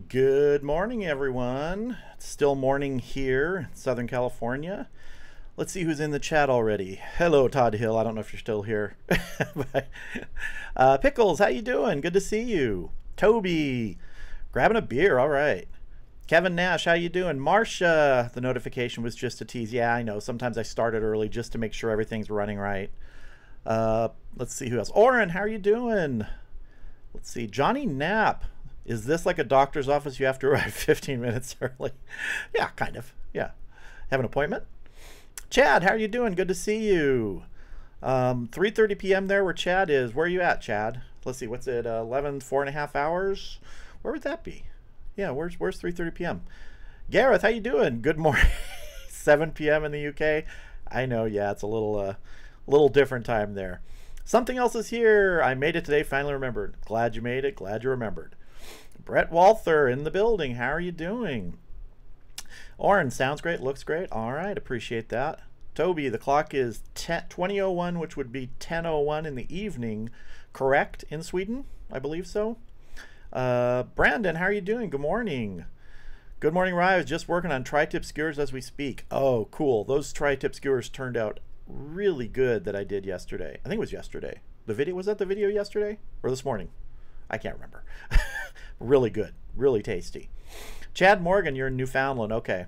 Good morning, everyone. It's still morning here in Southern California. Let's see who's in the chat already. Hello, Todd Hill. I don't know if you're still here. Pickles, how you doing? Good to see you. Toby, grabbing a beer. All right. Kevin Nash, how you doing? Marcia, the notification was just a tease. Yeah, I know. Sometimes I started early just to make sure everything's running right. Let's see who else. Oren, how are you doing? Let's see. Johnny Knapp. Is this like a doctor's office? You have to arrive 15 minutes early. Yeah, kind of. Yeah. Have an appointment? Chad, how are you doing? Good to see you. 3:30 p.m. there where Chad is. Where are you at, Chad? Let's see. What's it? 11, 4.5 hours? Where would that be? Yeah, where's 3:30 p.m.? Gareth, how you doing? Good morning. 7 p.m. in the UK. I know, yeah, it's a little different time there. Something else is here. I made it today, finally remembered. Glad you made it. Glad you remembered. Brett Walther in the building. How are you doing? Oren, sounds great. Looks great. All right. Appreciate that. Toby, the clock is 20:01, which would be 10:01 in the evening. Correct? In Sweden? I believe so. Brandon, how are you doing? Good morning. Good morning, Rye. I was just working on tri-tip skewers as we speak. Oh, cool. Those tri-tip skewers turned out really good that I did yesterday. I think it was yesterday. The video, was that the video yesterday or this morning? I can't remember. Really good. Really tasty. Chad Morgan, you're in Newfoundland. Okay.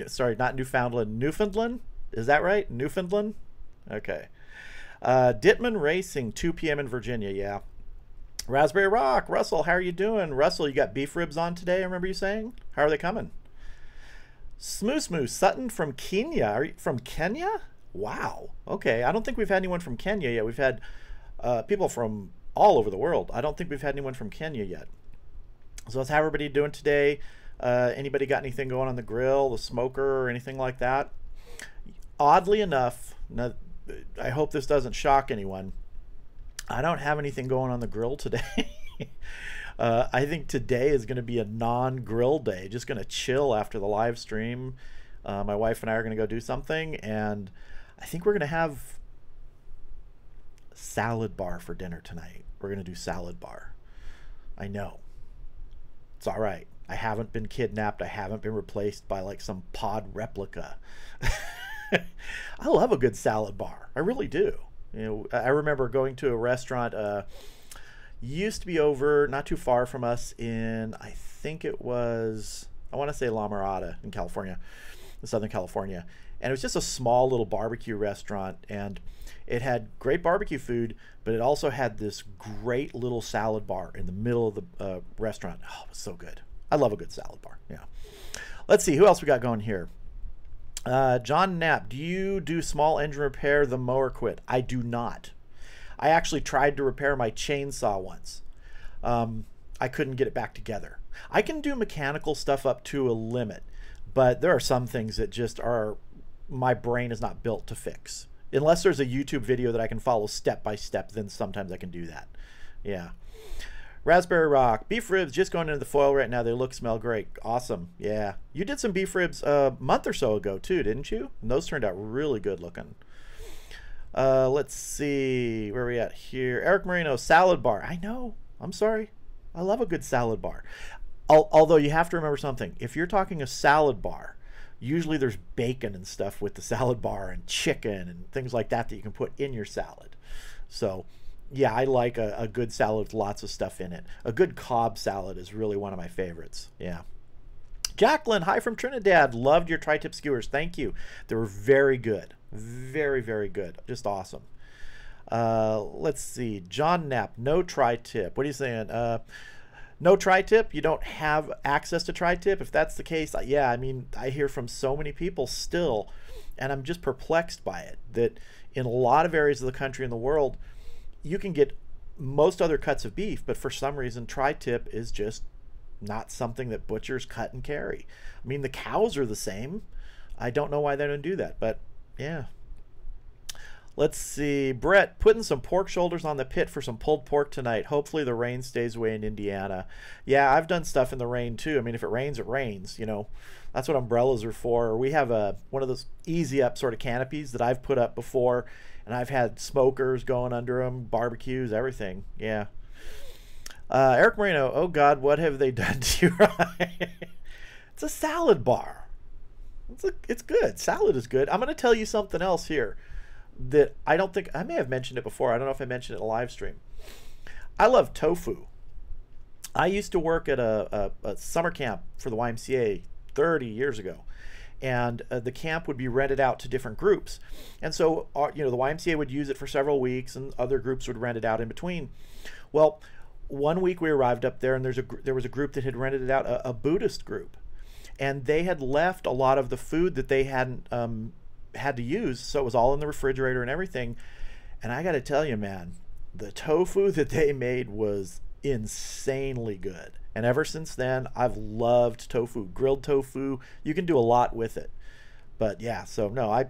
Sorry, not Newfoundland. Newfoundland? Is that right? Newfoundland? Okay. Dittman Racing, 2 p.m. in Virginia. Yeah. Raspberry Rock. Russell, how are you doing? Russell, you got beef ribs on today, I remember you saying? How are they coming? Smoo Sutton from Kenya. Are you from Kenya? Wow. Okay. I don't think we've had anyone from Kenya yet. We've had people from all over the world. I don't think we've had anyone from Kenya yet. So how's everybody doing today? Anybody got anything going on the grill, the smoker, or anything like that? Oddly enough, now, I hope this doesn't shock anyone, I don't have anything going on the grill today. I think today is going to be a non-grill day. Just going to chill after the live stream. My wife and I are going to go do something, and I think we're going to have salad bar for dinner tonight. We're going to do salad bar. I know. It's all right. I haven't been kidnapped. I haven't been replaced by like some pod replica. I love a good salad bar. I really do. You know, I remember going to a restaurant used to be over not too far from us in, I think it was, I want to say La Mirada in California, in Southern California. And it was just a small little barbecue restaurant, and it had great barbecue food, but it also had this great little salad bar in the middle of the restaurant. Oh, it was so good. I love a good salad bar. Yeah. Let's see who else we got going here. John Knapp, do you do small engine repair? The mower quit. I do not. I actually tried to repair my chainsaw once. I couldn't get it back together. I can do mechanical stuff up to a limit, but there are some things that just are, my brain is not built to fix. Unless there's a YouTube video that I can follow step by step, then sometimes I can do that. Yeah. Raspberry Rock. Beef ribs just going into the foil right now. They look, smell great. Awesome. Yeah. You did some beef ribs a month or so ago too, didn't you? And those turned out really good looking. Let's see. Where are we at here? Eric Marino, salad bar. I know. I'm sorry. I love a good salad bar. Although you have to remember something. If you're talking a salad bar, usually there's bacon and stuff with the salad bar and chicken and things like that that you can put in your salad. So yeah, I like a good salad with lots of stuff in it. A good Cobb salad is really one of my favorites. Yeah. Jacqueline, hi from Trinidad. Loved your tri-tip skewers. Thank you. They were very good. Very, very good. Just awesome. Let's see. John Knapp, no tri-tip. What are you saying? No tri-tip? You don't have access to tri-tip? If that's the case, yeah, I mean, I hear from so many people still, and I'm just perplexed by it, that in a lot of areas of the country and the world, you can get most other cuts of beef, but for some reason, tri-tip is just not something that butchers cut and carry. I mean, the cows are the same. I don't know why they don't do that, but yeah. Let's see. Brett, putting some pork shoulders on the pit for some pulled pork tonight. Hopefully the rain stays away in Indiana. Yeah, I've done stuff in the rain too. I mean, if it rains, it rains. You know, that's what umbrellas are for. We have one of those easy up sort of canopies that I've put up before, and I've had smokers going under them, barbecues, everything. Yeah. Eric Moreno, oh God, what have they done to you? It's a salad bar. It's good. Salad is good. I'm going to tell you something else here that I don't think, I may have mentioned it before. I don't know if I mentioned it in a live stream. I love tofu. I used to work at a summer camp for the YMCA 30 years ago. And the camp would be rented out to different groups. And so, you know, the YMCA would use it for several weeks and other groups would rent it out in between. Well, one week we arrived up there and there was a group that had rented it out, a Buddhist group. And they had left a lot of the food that they hadn't had to use. So it was all in the refrigerator and everything. And I got to tell you, man, the tofu that they made was insanely good. And ever since then, I've loved tofu, grilled tofu. You can do a lot with it. But yeah, so no,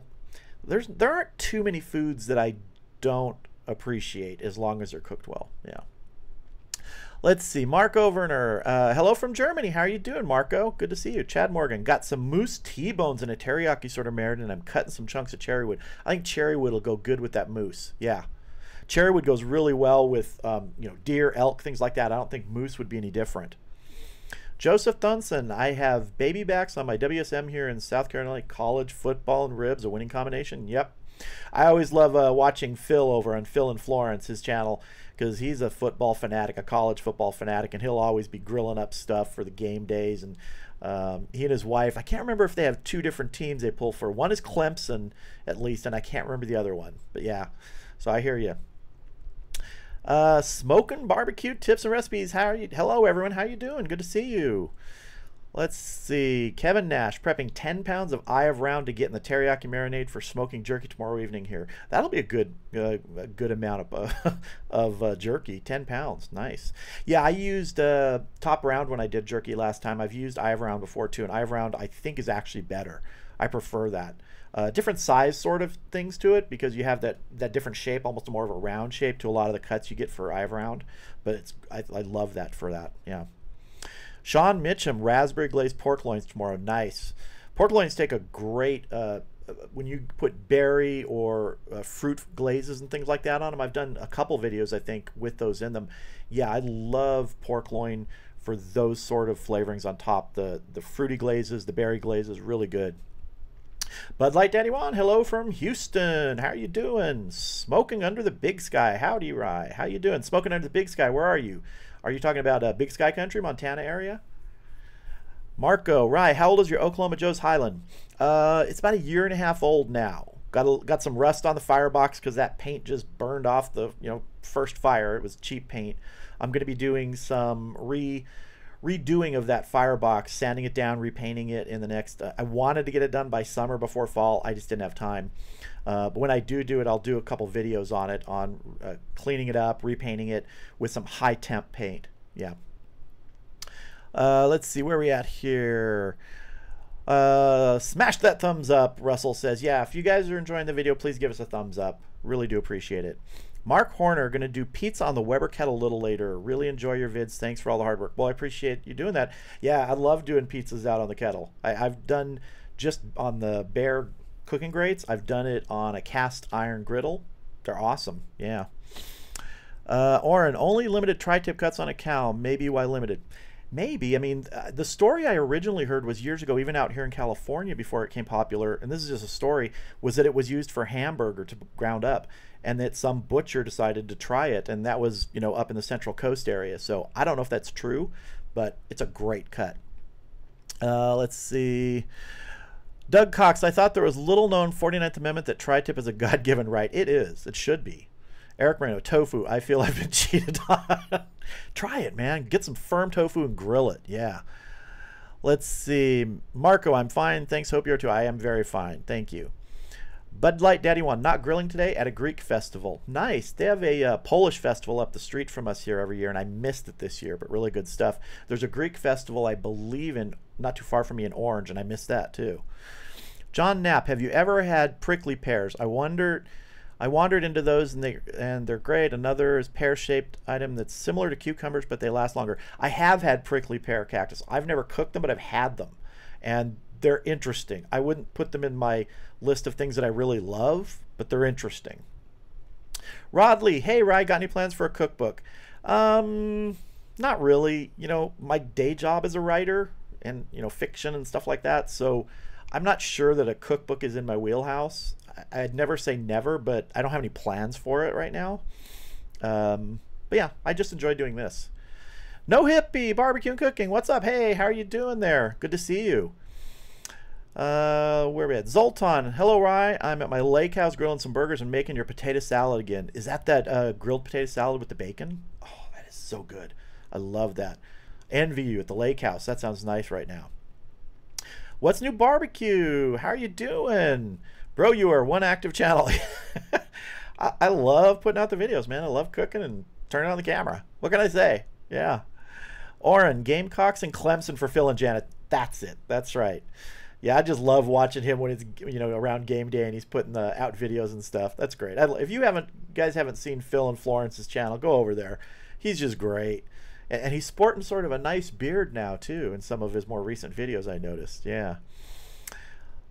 there aren't too many foods that I don't appreciate as long as they're cooked well. Yeah. Let's see, Marco Werner. Hello from Germany. How are you doing, Marco? Good to see you. Chad Morgan. Got some moose T-bones in a teriyaki sort of marinade, and I'm cutting some chunks of cherry wood. I think cherry wood will go good with that moose. Yeah. Cherry wood goes really well with you know, deer, elk, things like that. I don't think moose would be any different. Joseph Thunson, I have baby backs on my WSM here in South Carolina. College football and ribs, a winning combination. Yep. I always love watching Phil over on Phil and Florence, his channel, because he's a football fanatic, a college football fanatic, and he'll always be grilling up stuff for the game days. And he and his wife, I can't remember if they have two different teams they pull for. One is Clemson, at least, and I can't remember the other one. But yeah, so I hear you. Smoking barbecue tips and recipes. How are you? Hello, everyone. How you doing? Good to see you. Let's see. Kevin Nash prepping 10 pounds of eye of round to get in the teriyaki marinade for smoking jerky tomorrow evening here. That'll be a good amount of jerky. 10 pounds. Nice. Yeah, I used top round when I did jerky last time. I've used eye of round before too, and eye of round I think is actually better. I prefer that. Different size sort of things to it because you have that different shape, almost more of a round shape to a lot of the cuts you get for eye of round. But I love that for that. Yeah. Sean Mitchum, raspberry glazed pork loins tomorrow. Nice. Pork loins take a great, when you put berry or fruit glazes and things like that on them. I've done a couple videos, I think, with those in them. Yeah, I love pork loin for those sort of flavorings on top. The fruity glazes, the berry glazes, really good. Bud Light Daddy Juan, hello from Houston. How are you doing? Smoking under the big sky. Howdy, Rye. How you doing? Smoking under the big sky. Where are you? Are you talking about Big Sky Country, Montana area? Marco, Rye, how old is your Oklahoma Joe's Highland? It's about 1.5 years old now. Got some rust on the firebox because that paint just burned off the first fire. It was cheap paint. I'm going to be doing some redoing of that firebox, sanding it down, repainting it in the next. I wanted to get it done by summer before fall. I just didn't have time. But when I do it, I'll do a couple videos on it, on cleaning it up, repainting it with some high temp paint. Yeah. Let's see where we at here. Smash that thumbs up, Russell says. Yeah, if you guys are enjoying the video, please give us a thumbs up. Really do appreciate it. Mark Horner, going to do pizza on the Weber kettle a little later. Really enjoy your vids. Thanks for all the hard work. Well, I appreciate you doing that. Yeah, I love doing pizzas out on the kettle. I've done just on the bare cooking grates. I've done it on a cast iron griddle. They're awesome. Yeah. Oren, only limited tri-tip cuts on a cow. Maybe why limited? Maybe. I mean, the story I originally heard was years ago, even out here in California before it became popular, and this is just a story, was that it was used for hamburger to ground up, and that some butcher decided to try it, and that was, up in the Central Coast area. So I don't know if that's true, but it's a great cut. Let's see. Doug Cox, I thought there was little known 49th Amendment that tri-tip is a God-given right. It is. It should be. Eric Moreno, tofu. I feel I've been cheated on. Try it, man. Get some firm tofu and grill it. Yeah. Let's see. Marco, I'm fine. Thanks. Hope you are too. I am very fine. Thank you. Bud Light Daddy One, not grilling today at a Greek festival. Nice. They have a Polish festival up the street from us here every year, and I missed it this year, but really good stuff. There's a Greek festival, I believe, in not too far from me in Orange, and I missed that too. John Knapp, have you ever had prickly pears? I wandered into those, and they're great. Another is pear-shaped item that's similar to cucumbers, but they last longer. I have had prickly pear cactus. I've never cooked them, but I've had them, and they're interesting. I wouldn't put them in my list of things that I really love, but they're interesting. Rod Lee, hey, Rye, got any plans for a cookbook? Not really. You know, my day job is a writer and, you know, fiction and stuff like that. So I'm not sure that a cookbook is in my wheelhouse. I'd never say never, but I don't have any plans for it right now. But yeah, I just enjoy doing this. No Hippie, barbecue and cooking. What's up? Hey, how are you doing there? Good to see you. Where are we at? Zoltan, hello Rye. I'm at my lake house grilling some burgers and making your potato salad again. Is that grilled potato salad with the bacon? Oh, that is so good. I love that. Envy you at the lake house. That sounds nice right now. What's new barbecue? How are you doing? Bro, you are one active channel. I love putting out the videos, man. I love cooking and turning on the camera. What can I say? Yeah. Oren, Gamecocks and Clemson for Phil and Janet. That's it. That's right. Yeah, I just love watching him when it's, you know, around game day and he's putting out videos and stuff. That's great. If you guys haven't seen Phil and Florence's channel, go over there. He's just great. And he's sporting sort of a nice beard now, too, in some of his more recent videos, I noticed. Yeah.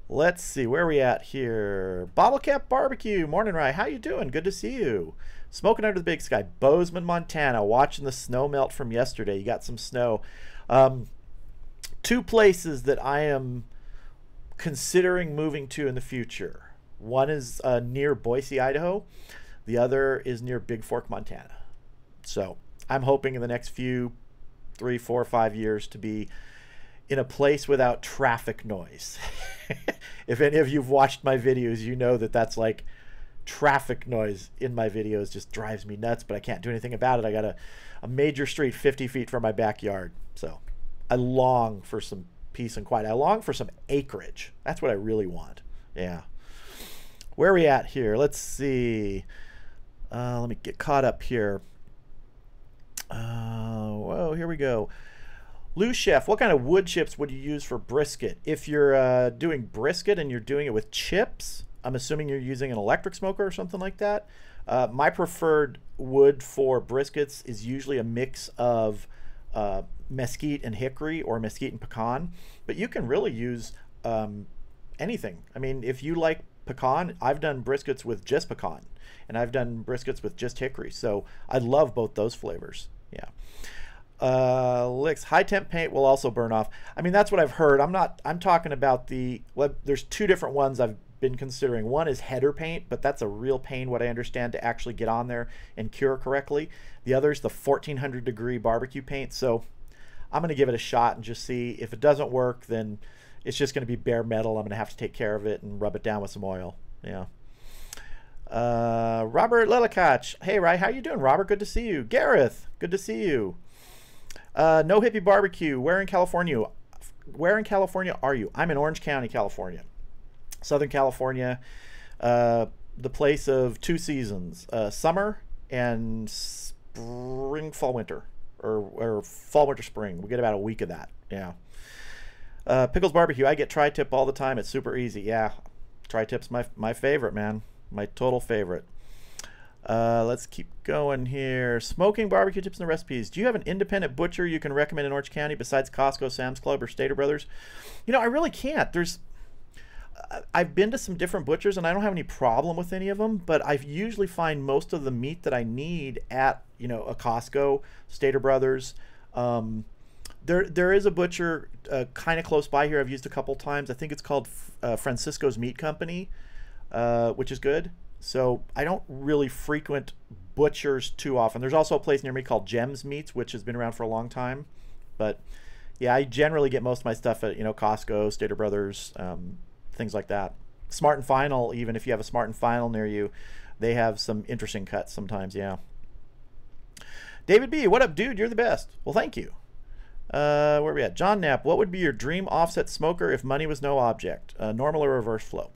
Let's see. Where are we at here? Bottle Cap Barbecue. Morning, Rye. How you doing? Good to see you. Smoking under the big sky. Bozeman, Montana. Watching the snow melt from yesterday. You got some snow. Two places that I am considering moving to in the future. One is near Boise, Idaho. The other is near Big Fork, Montana. So I'm hoping in the next 3, 4, 5 years to be in a place without traffic noise. If any of you've watched my videos, you know that that's like traffic noise in my videos just drives me nuts, but I can't do anything about it. I got a major street 50 feet from my backyard. So I long for some peace and quiet. I long for some acreage. That's what I really want. Yeah. Where are we at here? Let's see. Let me get caught up here. Whoa, here we go. Lou Chef, what kind of wood chips would you use for brisket? If you're doing brisket and you're doing it with chips, I'm assuming you're using an electric smoker or something like that. My preferred wood for briskets is usually a mix of mesquite and hickory or mesquite and pecan, but you can really use anything. I mean, if you like pecan, I've done briskets with just pecan, and I've done briskets with just hickory, so I love both those flavors. Yeah. Licks, high temp paint will also burn off. I mean, that's what I've heard. I'm talking about there's two different ones I've been considering. One is header paint, but that's a real pain, what I understand, to actually get on there and cure correctly. The other is the 1400 degree barbecue paint. So I'm going to give it a shot and just see. If it doesn't work, then it's just going to be bare metal. I'm going to have to take care of it and rub it down with some oil. Yeah. Robert Lilikach. Hey, Rye, how you doing, Robert? Good to see you. Gareth, good to see you. No Hippie Barbecue. Where in California? Where in California are you? I'm in Orange County, California. Southern California. The place of two seasons. Summer and spring, fall, winter. Or fall, winter, spring. We get about a week of that. Yeah. Pickles Barbecue. I get tri-tip all the time. It's super easy. Yeah. Tri-tip's my favorite, man. My total favorite. Let's keep going here. Smoking barbecue tips and recipes. Do you have an independent butcher you can recommend in Orange County besides Costco, Sam's Club, or Stater Brothers? You know, I really can't. I've been to some different butchers and I don't have any problem with any of them, but I usually find most of the meat that I need at, you know, a Costco, Stater Brothers. There is a butcher kind of close by here I've used a couple times. I think it's called Francisco's Meat Company, which is good. So I don't really frequent butchers too often. There's also a place near me called Gems Meats, which has been around for a long time. But yeah, I generally get most of my stuff at, you know, Costco, Stater Brothers, things like that. Smart and Final, even if you have a Smart and Final near you, they have some interesting cuts sometimes. Yeah. David B, what up, dude? You're the best. Well, thank you. Where are we at? John Knapp, what would be your dream offset smoker if money was no object? Normal or reverse flow?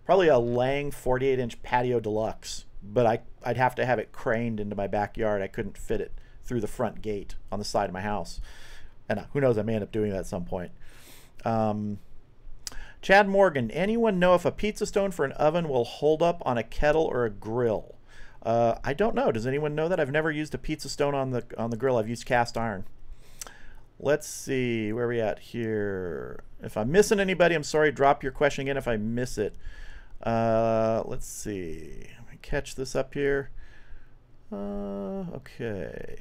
Probably a Lang 48-inch Patio Deluxe, but I'd have to have it craned into my backyard. I couldn't fit it through the front gate on the side of my house. And who knows, I may end up doing that at some point. Chad Morgan, anyone know if a pizza stone for an oven will hold up on a kettle or a grill? I don't know. Does anyone know that? I've never used a pizza stone on the grill. I've used cast iron. Let's see, where are we at here? If I'm missing anybody, I'm sorry. Drop your question again if I miss it. Let's see. Let me catch this up here. Okay.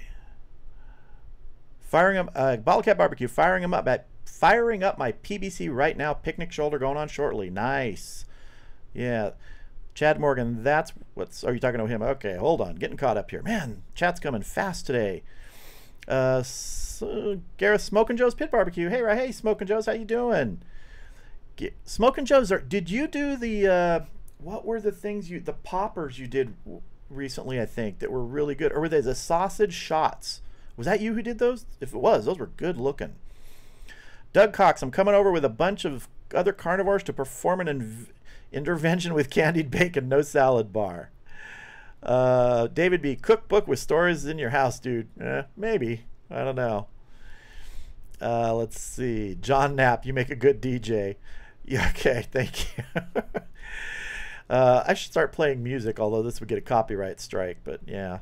Firing up Bottle Cap Barbecue. Firing up my PBC right now. Picnic shoulder going on shortly. Nice. Yeah. Chad Morgan, that's what's. Are you talking to him? Okay, hold on. Getting caught up here. Man, chat's coming fast today. Gareth, Smokin' Joe's Pit Barbecue. Hey, right. Hey, Smokin' Joe's, how you doing? Smokin' Joe's, did you do the, what were the things the poppers you did recently, I think, that were really good? Or were they the sausage shots? Was that you who did those? If it was, those were good looking. Doug Cox, I'm coming over with a bunch of other carnivores to perform an intervention with candied bacon, no salad bar. David B, cookbook with stories in your house, dude. Maybe. I don't know. Let's see. John Knapp, you make a good DJ. Yeah, okay, thank you. I should start playing music, although this would get a copyright strike, but yeah.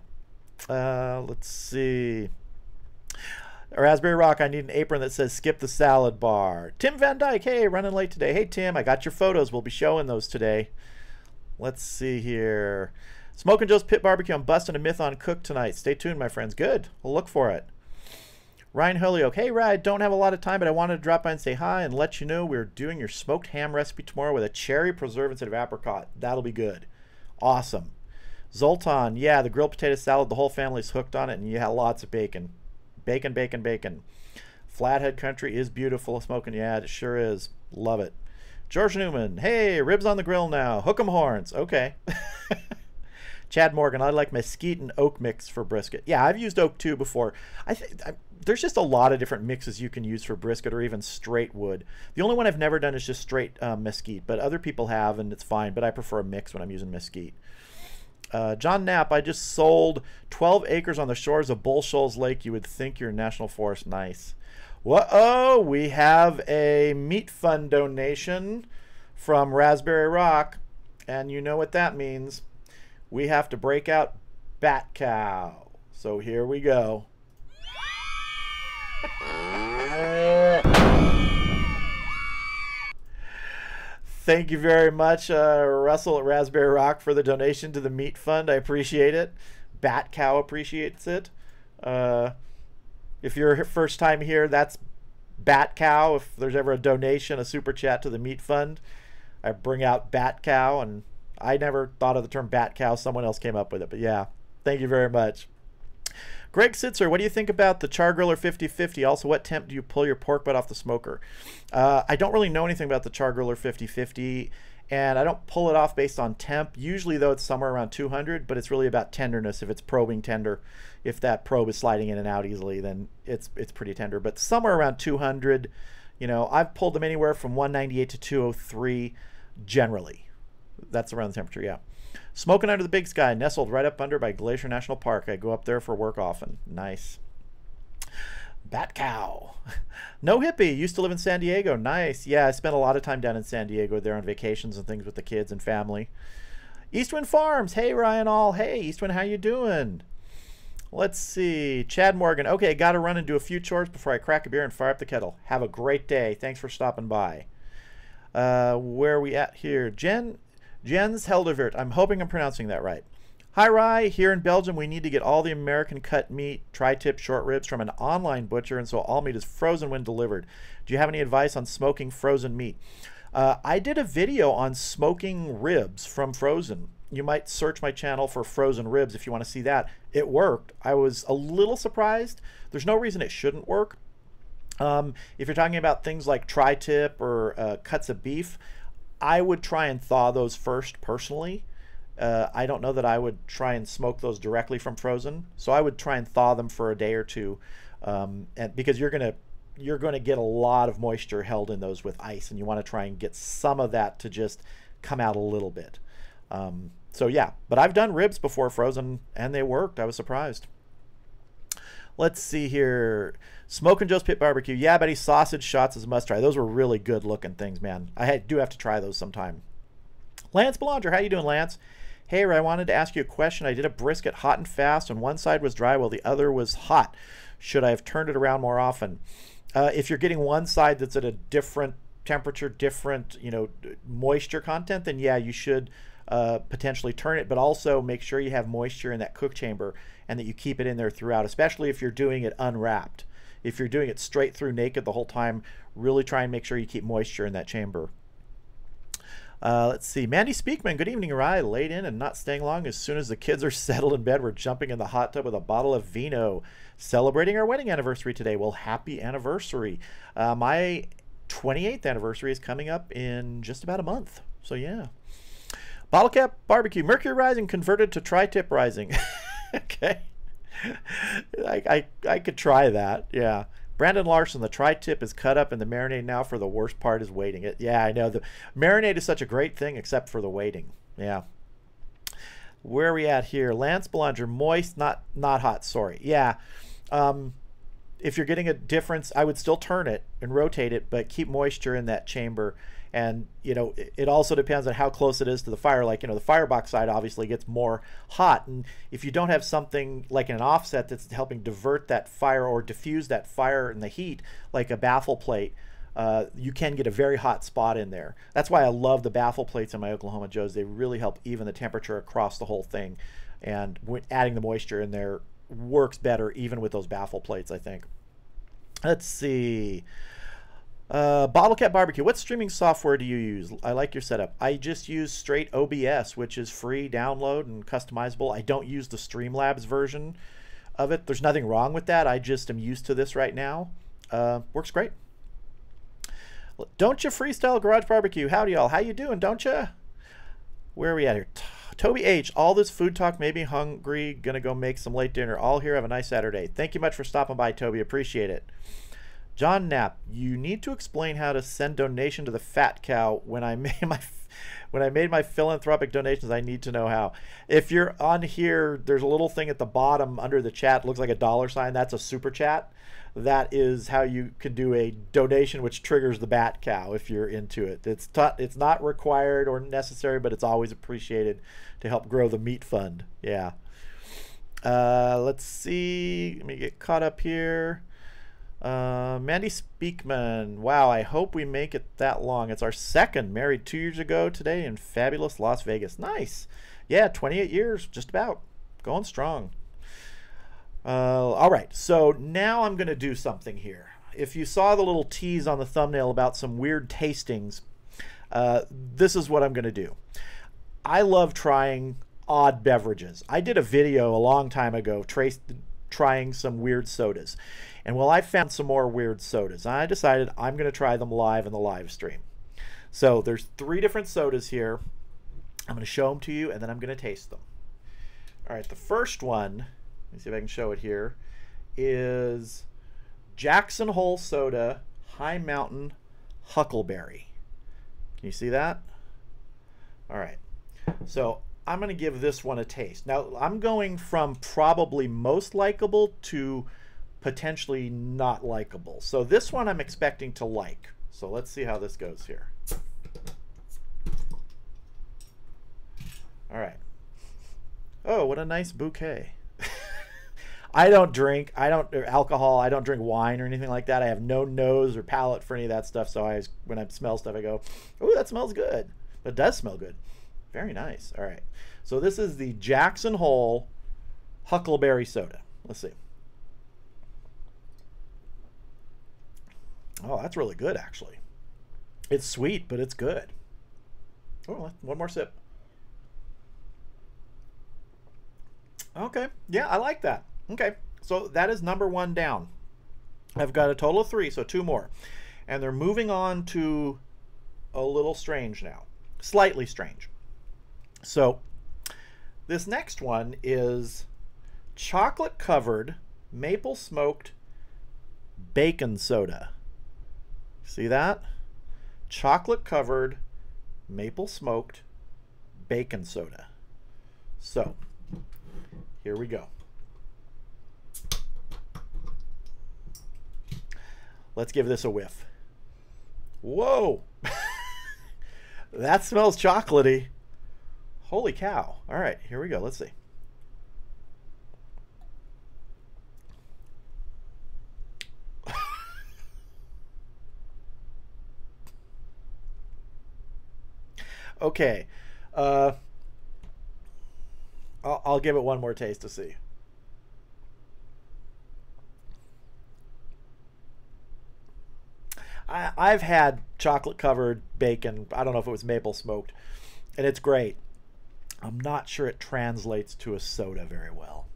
Let's see. Raspberry Rock, I need an apron that says skip the salad bar. Tim Van Dyke, hey, running late today. Hey, Tim, I got your photos. We'll be showing those today. Let's see here. Smokin' Joe's Pit Barbecue. I'm busting a myth on cook tonight. Stay tuned, my friends. Good. We'll look for it. Ryan Holyoke, hey, Ryan, don't have a lot of time, but I wanted to drop by and say hi and let you know we're doing your smoked ham recipe tomorrow with a cherry preserve instead of apricot. That'll be good. Awesome. Zoltan, yeah, the grilled potato salad, the whole family's hooked on it, and yeah, lots of bacon. Bacon, bacon, bacon. Flathead country is beautiful. Smoking, yeah, it sure is. Love it. George Newman, hey, ribs on the grill now. Hook 'em horns. Okay. Chad Morgan, I like mesquite and oak mix for brisket. Yeah, I've used oak too before. There's just a lot of different mixes you can use for brisket or even straight wood. The only one I've never done is just straight mesquite, but other people have, and it's fine, but I prefer a mix when I'm using mesquite. John Knapp, I just sold 12 acres on the shores of Bull Shoals Lake. You would think you're National Forest. Nice. Whoa, we have a meat fund donation from Raspberry Rock, and you know what that means. We have to break out Bat Cow. So here we go. Thank you very much, Russell at Raspberry Rock, for the donation to the Meat Fund. I appreciate it. Bat Cow appreciates it. If you're first time here, that's Bat Cow. If there's ever a donation, a super chat to the Meat Fund, I bring out Bat Cow, and I never thought of the term Bat Cow. Someone else came up with it, but yeah, thank you very much. Greg Sitzer, what do you think about the Char Griller 50/50? Also, what temp do you pull your pork butt off the smoker? I don't really know anything about the Char Griller 50/50, and I don't pull it off based on temp. Usually, though, it's somewhere around 200, but it's really about tenderness. If it's probing tender, if that probe is sliding in and out easily, then it's pretty tender. But somewhere around 200, you know, I've pulled them anywhere from 198 to 203 generally. That's around the temperature, yeah. Smoking Under the Big Sky, nestled right up under by Glacier National Park. I go up there for work often. Nice. Bat Cow. No Hippie, used to live in San Diego. Nice. Yeah, I spent a lot of time down in San Diego there on vacations and things with the kids and family. Eastwind Farms. Hey, Ryan All. Hey, Eastwind, how you doing? Let's see. Chad Morgan. Okay, got to run and do a few chores before I crack a beer and fire up the kettle. Have a great day. Thanks for stopping by. Where are we at here? Jens Heldevert. I'm hoping I'm pronouncing that right. Hi, Rye. Here in Belgium, we need to get all the American cut meat, tri-tip short ribs from an online butcher, and so all meat is frozen when delivered. Do you have any advice on smoking frozen meat? I did a video on smoking ribs from frozen. You might search my channel for frozen ribs if you want to see that. It worked. I was a little surprised. There's no reason it shouldn't work. If you're talking about things like tri-tip or cuts of beef, I would try and thaw those first personally. I don't know that I would try and smoke those directly from frozen, so I would try and thaw them for a day or two, and because you're gonna get a lot of moisture held in those with ice, and you want to try and get some of that to just come out a little bit. So yeah, but I've done ribs before frozen and they worked. I was surprised. Let's see here. Smokin' Joe's Pit Barbecue. Yeah, Betty, sausage shots is a must try. Those were really good looking things, man. Do have to try those sometime. Lance Belanger, how you doing, Lance? Hey, I wanted to ask you a question. I did a brisket hot and fast, and one side was dry while the other was hot. Should I have turned it around more often? If you're getting one side that's at a different temperature, different, you know, moisture content, then yeah, you should potentially turn it, but also make sure you have moisture in that cook chamber and that you keep it in there throughout, especially if you're doing it unwrapped. if you're doing it straight through naked the whole time, really try and make sure you keep moisture in that chamber. Let's see. Mandy Speakman, good evening, Rye. Laid in and not staying long. As soon as the kids are settled in bed, we're jumping in the hot tub with a bottle of vino. Celebrating our wedding anniversary today. Well, happy anniversary. My 28th anniversary is coming up in just about a month. So, yeah. Bottle Cap Barbecue. Mercury Rising converted to Tri-Tip Rising. Okay. I could try that. Yeah. Brandon Larson, the tri-tip is cut up in the marinade now. For the worst part is waiting. Yeah, I know. The marinade is such a great thing except for the waiting. Yeah. Where are we at here? Lance Belanger, moist, not hot. Sorry. Yeah. If you're getting a difference, I would still turn it and rotate it, but keep moisture in that chamber. And, you know, it also depends on how close it is to the fire. Like, you know, the firebox side obviously gets more hot. And if you don't have something like an offset that's helping divert that fire or diffuse that fire and the heat, like a baffle plate, you can get a very hot spot in there. That's why I love the baffle plates in my Oklahoma Joes. They really help even the temperature across the whole thing. And adding the moisture in there works better even with those baffle plates, I think. Let's see. Bottle Cap Barbecue, what streaming software do you use? I like your setup. I just use straight OBS, which is free download and customizable. I don't use the Streamlabs version of it. There's nothing wrong with that. I just am used to this right now. Works great. Don't you Freestyle Garage Barbecue? Howdy y'all. How you doing, don't you? Where are we at here? Toby H, all this food talk made me hungry. Gonna go make some late dinner. All here. Have a nice Saturday. Thank you much for stopping by, Toby. Appreciate it. John Knapp, you need to explain how to send donation to the Fat Cow. When I made my philanthropic donations, I need to know how. If you're on here, there's a little thing at the bottom under the chat. It looks like a $sign. That's a super chat. That is how you can do a donation, which triggers the Bat Cow if you're into it. It's not required or necessary, but it's always appreciated to help grow the meat fund. Yeah. Let's see. Let me get caught up here. Mandy Speakman, wow, I hope we make it that long. It's our second, married 2 years ago today in fabulous Las Vegas. Nice. Yeah, 28 years, just about. Going strong. All right, so now I'm going to do something here. If you saw the little tease on the thumbnail about some weird tastings, this is what I'm going to do. I love trying odd beverages. I did a video a long time ago trying some weird sodas. And well, I found some more weird sodas. I decided I'm going to try them live in the live stream. So there's 3 different sodas here. I'm going to show them to you, and then I'm going to taste them. All right, the first one, let me see if I can show it here, is Jackson Hole Soda High Mountain Huckleberry. Can you see that? All right. So I'm going to give this one a taste. Now, I'm going from probably most likable to potentially not likable. So this one I'm expecting to like. So let's see how this goes here. All right. Oh, what a nice bouquet. I don't drink alcohol. I don't drink wine or anything like that. I have no nose or palate for any of that stuff. So when I smell stuff, I go, oh, that smells good. It does smell good. Very nice. All right. So this is the Jackson Hole Huckleberry Soda. Let's see. Oh, that's really good, actually. It's sweet, but it's good. Oh, one more sip. Okay. Yeah, I like that. Okay. So that is number 1 down. I've got a total of 3, so 2 more. And they're moving on to a little strange now. Slightly strange. So this next one is chocolate-covered, maple-smoked bacon soda. See that? Chocolate-covered, maple-smoked bacon soda. So, here we go. Let's give this a whiff. Whoa! That smells chocolatey. Holy cow. All right, here we go. Let's see. Okay. I'll give it one more taste to see. I've had chocolate covered bacon. I don't know if it was maple smoked, and it's great. I'm not sure it translates to a soda very well.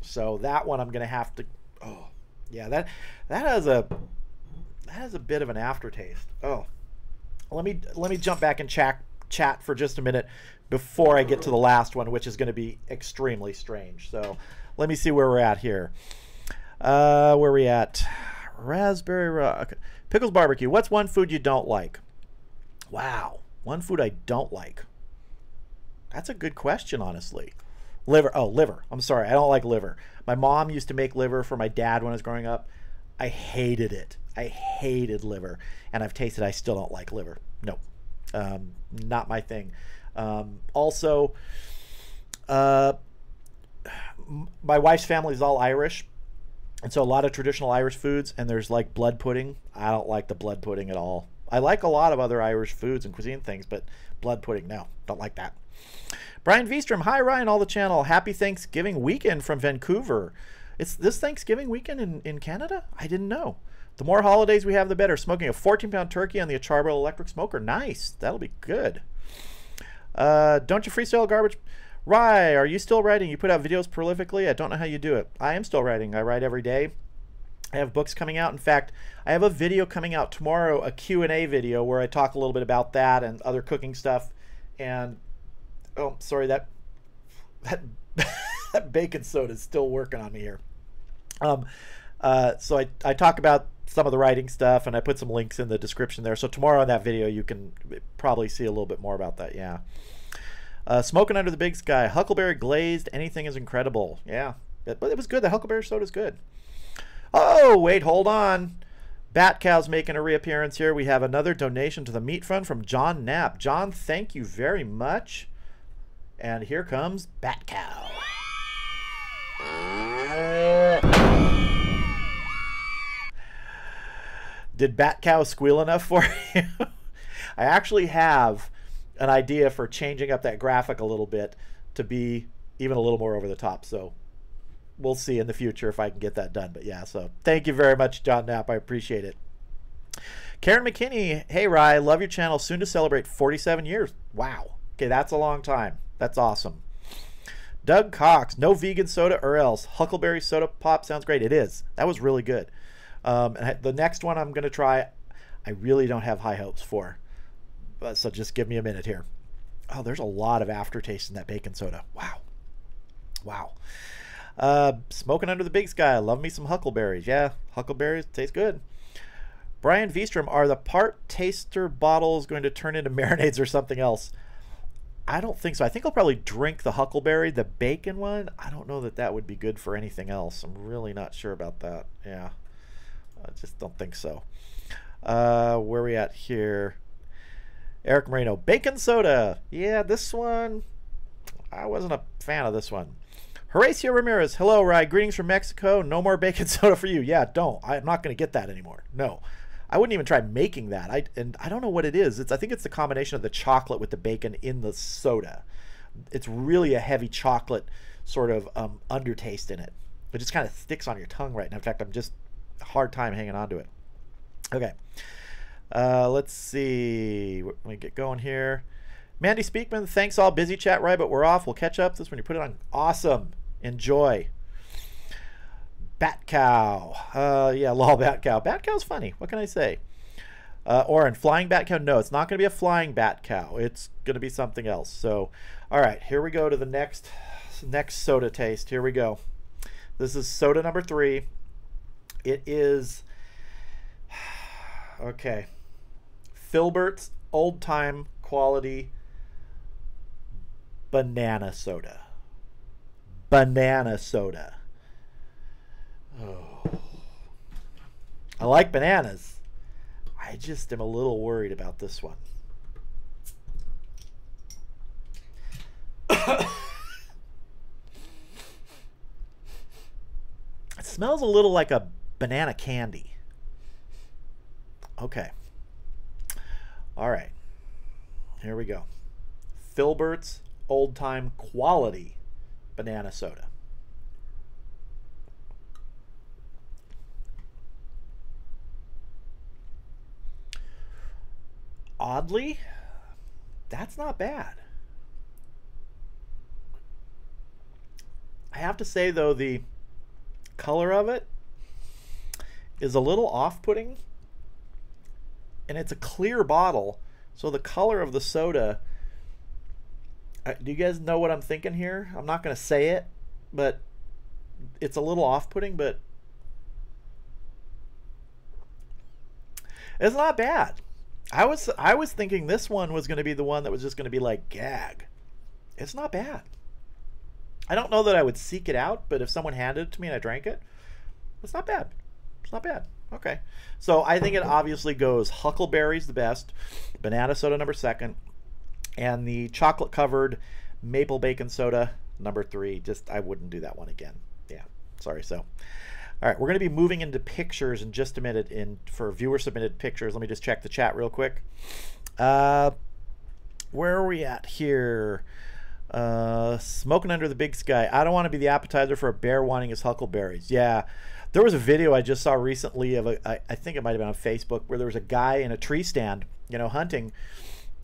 So that one I'm gonna have to. Oh, yeah, that has a bit of an aftertaste. Oh, let me jump back and chat for just a minute before I get to the last one, which is going to be extremely strange. So let me see where we're at here. Where are we at? Raspberry rock. Pickles barbecue. What's one food you don't like? Wow, one food I don't like. That's a good question, honestly. Liver. Oh, liver. I'm sorry. I don't like liver. My mom used to make liver for my dad when I was growing up. I hated it. I hated liver. And I've tasted I still don't like liver. No. Not my thing. Also, my wife's family is all Irish. And so a lot of traditional Irish foods. And there's like blood pudding. I don't like the blood pudding at all. I like a lot of other Irish foods and cuisine things. But blood pudding, no. Don't like that. Brian Vstrom, hi Ryan, all the channel. Happy Thanksgiving weekend from Vancouver. It's this Thanksgiving weekend in Canada? I didn't know. The more holidays we have, the better. Smoking a 14-pound turkey on the Charbel electric smoker. Nice. That'll be good. Don't you freestyle garbage? Rye, are you still writing? You put out videos prolifically? I don't know how you do it. I am still writing. I write every day. I have books coming out. In fact, I have a video coming out tomorrow, a Q&A video where I talk a little bit about that and other cooking stuff. And oh, sorry, that that baking soda is still working on me here. So I talk about some of the writing stuff, and I put some links in the description there. So tomorrow in that video, you can probably see a little bit more about that. Yeah. Smoking under the big sky, huckleberry glazed, anything is incredible. Yeah, but it was good. The huckleberry soda is good. Oh, wait, hold on. Bat Cow's making a reappearance here. We have another donation to the Meat Fund from John Knapp. John, thank you very much. And here comes Bat Cow. Did Bat Cow squeal enough for you? I actually have an idea for changing up that graphic a little bit to be even a little more over the top. So we'll see in the future if I can get that done. But yeah, so thank you very much, John Knapp. I appreciate it. Karen McKinney, hey, Rye, love your channel. Soon to celebrate 47 years. Wow. Okay, that's a long time. That's awesome. Doug Cox, no vegan soda or else. Huckleberry soda pop sounds great. It is. That was really good. And the next one I'm going to try, I really don't have high hopes for. So just give me a minute here. Oh, there's a lot of aftertaste in that bacon soda. Wow. Wow. Smoking under the big sky. Love me some huckleberries. Yeah, huckleberries taste good. Brian Vstrom, are the part taster bottles going to turn into marinades or something else? I don't think so. I think I'll probably drink the huckleberry. The bacon one, I don't know that that would be good for anything else. I'm really not sure about that. Yeah, I just don't think so. Where are we at here? Eric Moreno, bacon soda. Yeah, this one, I wasn't a fan of this one. Horacio Ramirez, hello, Rye. Greetings from Mexico. No more bacon soda for you. Yeah, don't. I'm not going to get that anymore. No. I wouldn't even try making that. I don't know what it is. I think it's the combination of the chocolate with the bacon in the soda. It's really a heavy chocolate sort of undertaste in it. It just kind of sticks on your tongue right now. In fact, I'm just a hard time hanging on to it. Okay. Let's see. Let me get going here. Mandy Speakman, thanks all. Busy chat, right? But we're off. We'll catch up. This when you put it on. Awesome. Enjoy. Bat Cow. Yeah, lol, Bat Cow. Bat Cow's funny. What can I say? Oren, flying Bat Cow. No, it's not going to be a flying Bat Cow. It's going to be something else. So, all right, here we go to the next soda taste. Here we go. This is soda number 3. It is, okay, Filbert's Old Time Quality Banana Soda. Banana soda. Oh. I like bananas. I just am a little worried about this one. It smells a little like a banana candy. Okay. All right. Here we go. Filbert's Old Time Quality Banana Soda. oddly, that's not bad. I have to say, though, the color of it is a little off-putting, and it's a clear bottle, so the color of the soda, do you guys know what I'm thinking here? I'm not going to say it, but it's a little off-putting, but it's not bad. I was thinking this one was going to be the one that was just going to be like gag. It's not bad. I don't know that I would seek it out, but if someone handed it to me and I drank it, it's not bad. It's not bad. Okay. So I think it obviously goes Huckleberry's the best, banana soda number 2, and the chocolate covered maple bacon soda number 3. Just, I wouldn't do that one again. Yeah. Sorry. So, all right, we're going to be moving into pictures in just a minute for viewer submitted pictures. Let me just check the chat real quick. Where are we at here? Smoking under the big sky. I don't want to be the appetizer for a bear wanting his huckleberries. Yeah. There was a video I just saw recently of I think it might have been on Facebook, where there was a guy in a tree stand, hunting,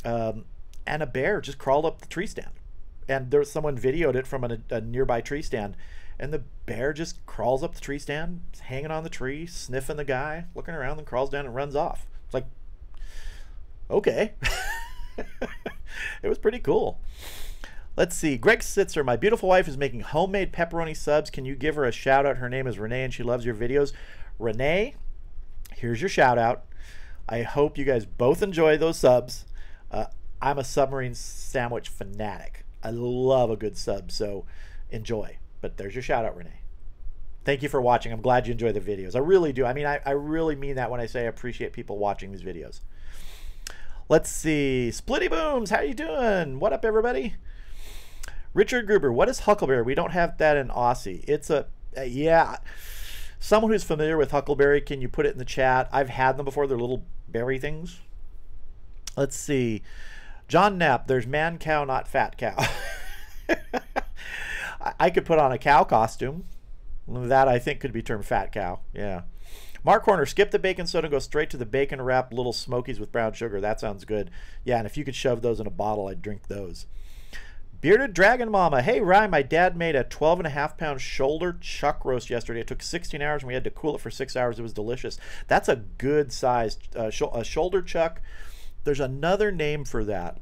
and a bear just crawled up the tree stand. And there was someone videoed it from a nearby tree stand, and the bear just crawls up the tree stand, hanging on the tree, sniffing the guy, looking around, then crawls down and runs off. It's like, okay. It was pretty cool. Let's see. Greg Sitzer, my beautiful wife is making homemade pepperoni subs. Can you give her a shout out? Her name is Renee and she loves your videos. Renee, here's your shout out. I hope you guys both enjoy those subs. I'm a submarine sandwich fanatic. I love a good sub, so enjoy. But there's your shout out, Renee. Thank you for watching. I'm glad you enjoy the videos. I really do. I mean, I really mean that when I say I appreciate people watching these videos. Let's see. Splitty Booms, how you doing? What up, everybody? Richard Gruber, what is huckleberry? We don't have that in Aussie. It's yeah. Someone who's familiar with huckleberry, can you put it in the chat? I've had them before. They're little berry things. Let's see. John Knapp, there's man cow, not fat cow. I could put on a cow costume. That I think could be termed fat cow. Yeah. Mark Horner, skip the bacon soda and go straight to the bacon wrapped little smokies with brown sugar. That sounds good. Yeah, and if you could shove those in a bottle, I'd drink those. Bearded Dragon Mama, hey Ryan, my dad made a 12.5-pound shoulder chuck roast yesterday. It took 16 hours and we had to cool it for 6 hours. It was delicious. That's a good sized a shoulder chuck. There's another name for that.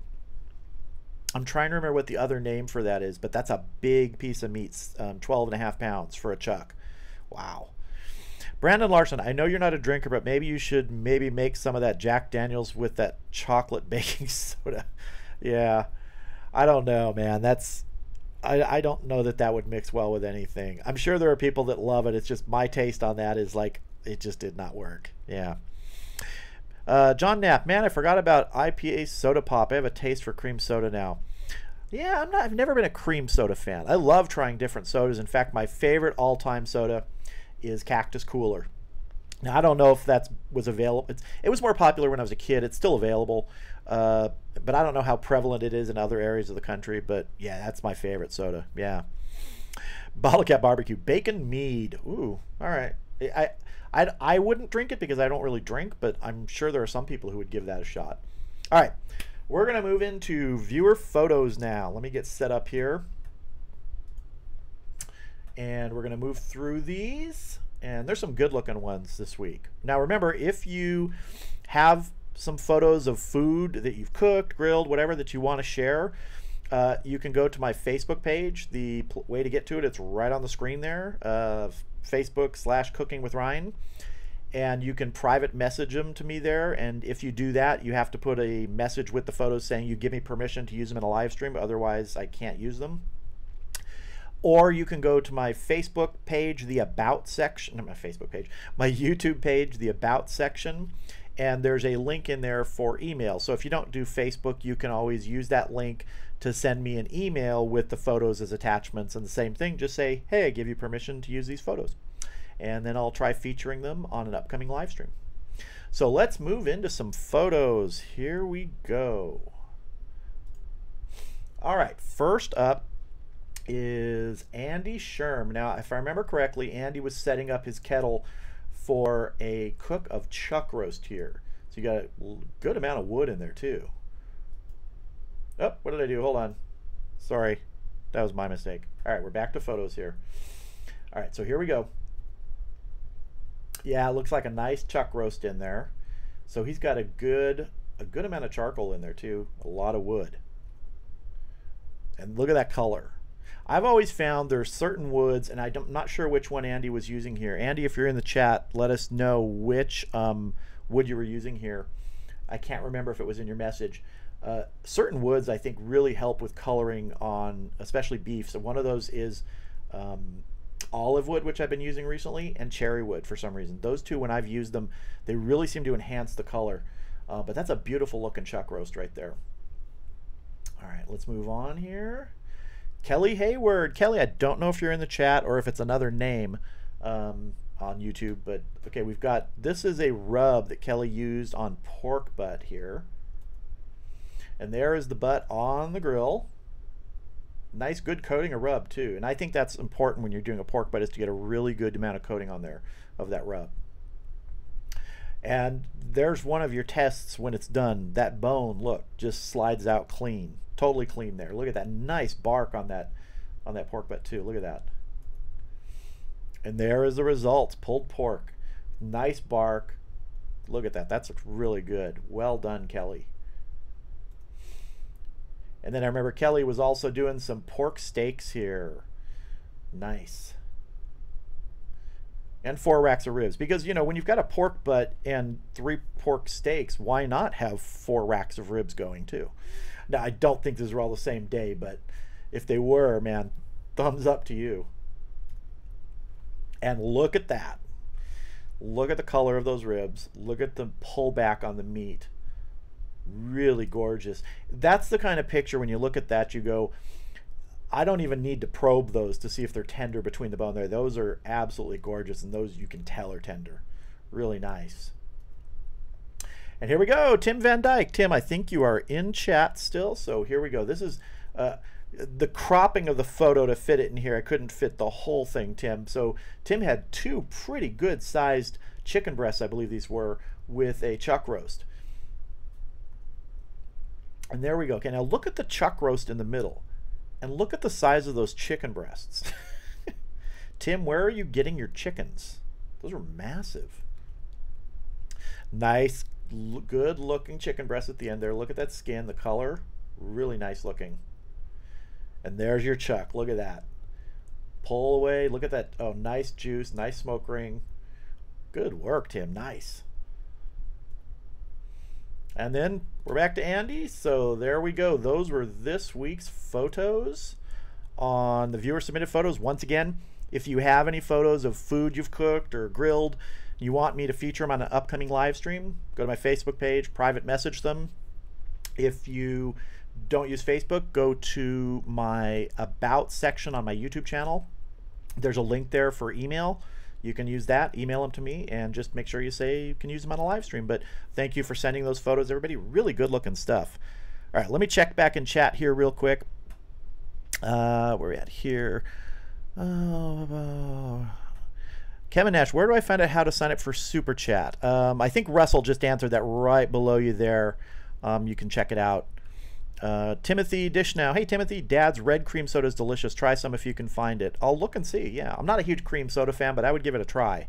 I'm trying to remember what the other name for that is, but that's a big piece of meat, 12.5 pounds for a chuck. Wow. Brandon Larson, I know you're not a drinker, but maybe you should make some of that Jack Daniels with that chocolate baking soda. Yeah. I don't know, man. I don't know that would mix well with anything. I'm sure there are people that love it. It's just my taste on that is like, it just did not work. Yeah. John Knapp, man, I forgot about IPA soda pop. I have a taste for cream soda now. Yeah, I've never been a cream soda fan. I love trying different sodas. In fact, my favorite all-time soda is Cactus Cooler. Now, I don't know if that was available. It was more popular when I was a kid. It's still available. But I don't know how prevalent it is in other areas of the country. But, yeah, that's my favorite soda. Yeah. Bottle Cap Barbecue. Bacon mead. Ooh, all right. I wouldn't drink it because I don't really drink, but I'm sure there are some people who would give that a shot. All right. We're going to move into viewer photos now. Let me get set up here. And we're going to move through these. And there's some good looking ones this week. Now remember, if you have some photos of food that you've cooked, grilled, whatever that you want to share, you can go to my Facebook page. The way to get to it, it's right on the screen there, Facebook/Cooking with Ryan. And you can private message them to me there. And if you do that, you have to put a message with the photos saying you give me permission to use them in a live stream. Otherwise, I can't use them. Or you can go to my Facebook page, the About section, not my Facebook page, my YouTube page, the About section, and there's a link in there for email. So if you don't do Facebook, you can always use that link to send me an email with the photos as attachments. And the same thing, just say, hey, I give you permission to use these photos. And then I'll try featuring them on an upcoming live stream. So let's move into some photos. Here we go. All right, first up is Andy Sherm. Now, if I remember correctly, Andy was setting up his kettle for a cook of chuck roast here. So you got a good amount of wood in there too. Oh, what did I do? Hold on. Sorry. That was my mistake. All right, we're back to photos here. All right, so here we go. Yeah, it looks like a nice chuck roast in there. So he's got a good amount of charcoal in there too. A lot of wood. And look at that color. I've always found there's certain woods, and I'm not sure which one Andy was using here. Andy, if you're in the chat, let us know which wood you were using here. I can't remember if it was in your message. Certain woods I think really help with coloring on especially beef. So one of those is olive wood, which I've been using recently, and cherry wood for some reason. Those two, when I've used them, they really seem to enhance the color. But that's a beautiful looking chuck roast right there. All right, let's move on here. Kelly Hayward. Kelly, I don't know if you're in the chat or if it's another name on YouTube, but okay, we've got, this is a rub that Kelly used on pork butt here. And there is the butt on the grill. Nice good coating of rub too. And I think that's important when you're doing a pork butt, is to get a really good amount of coating on there of that rub. And there's one of your tests when it's done. That bone, look, just slides out clean. Totally clean there. Look at that nice bark on that pork butt too. Look at that. And there is the results. Pulled pork. Nice bark. Look at that. That's really good. Well done, Kelly. And then I remember Kelly was also doing some pork steaks here. Nice. And 4 racks of ribs. Because, you know, when you've got a pork butt and 3 pork steaks, why not have 4 racks of ribs going too? Now, I don't think these are all the same day, but if they were, man, thumbs up to you. And look at that. Look at the color of those ribs. Look at the pullback on the meat. Really gorgeous. That's the kind of picture when you look at that, you go, I don't even need to probe those to see if they're tender between the bone there. Those are absolutely gorgeous, and those you can tell are tender. Really nice. And here we go, Tim Van Dyke. Tim, I think you are in chat still, so here we go. This is the cropping of the photo to fit it in here. I couldn't fit the whole thing, Tim. So Tim had 2 pretty good sized chicken breasts, I believe these were, with a chuck roast. And there we go. Okay, now look at the chuck roast in the middle. And look at the size of those chicken breasts. Tim, where are you getting your chickens? Those are massive. Nice, good looking chicken breast at the end there. Look at that skin, the color. Really nice looking. And there's your chuck. Look at that. Pull away. Look at that. Oh, nice juice. Nice smoke ring. Good work, Tim. Nice. And then we're back to Andy. So there we go. Those were this week's photos on the viewer submitted photos. Once again, if you have any photos of food you've cooked or grilled, you want me to feature them on an upcoming live stream, go to my Facebook page, private message them. If you don't use Facebook, go to my About section on my YouTube channel. There's a link there for email. You can use that, email them to me, and just make sure you say you can use them on a live stream. But thank you for sending those photos, everybody. Really good looking stuff. All right, let me check back in chat here real quick. Where are we at here? Kevin Nash, where do I find out how to sign up for Super Chat? I think Russell just answered that right below you there. You can check it out. Timothy Dishnow. Hey, Timothy, Dad's red cream soda is delicious. Try some if you can find it. I'll look and see. Yeah, I'm not a huge cream soda fan, but I would give it a try.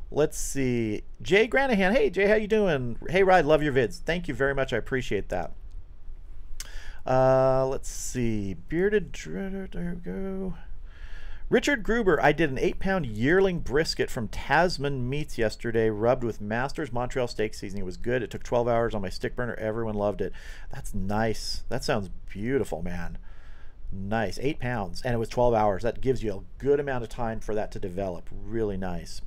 Let's see. Jay Granahan. Hey, Jay, how you doing? Hey, Ride, love your vids. Thank you very much. I appreciate that. Let's see. Bearded. There we go. Richard Gruber, I did an 8-pound yearling brisket from Tasman Meats yesterday, rubbed with Master's Montreal steak seasoning. It was good. It took 12 hours on my stick burner. Everyone loved it. That's nice. That sounds beautiful, man. Nice. 8 pounds, and it was 12 hours. That gives you a good amount of time for that to develop. Really nice.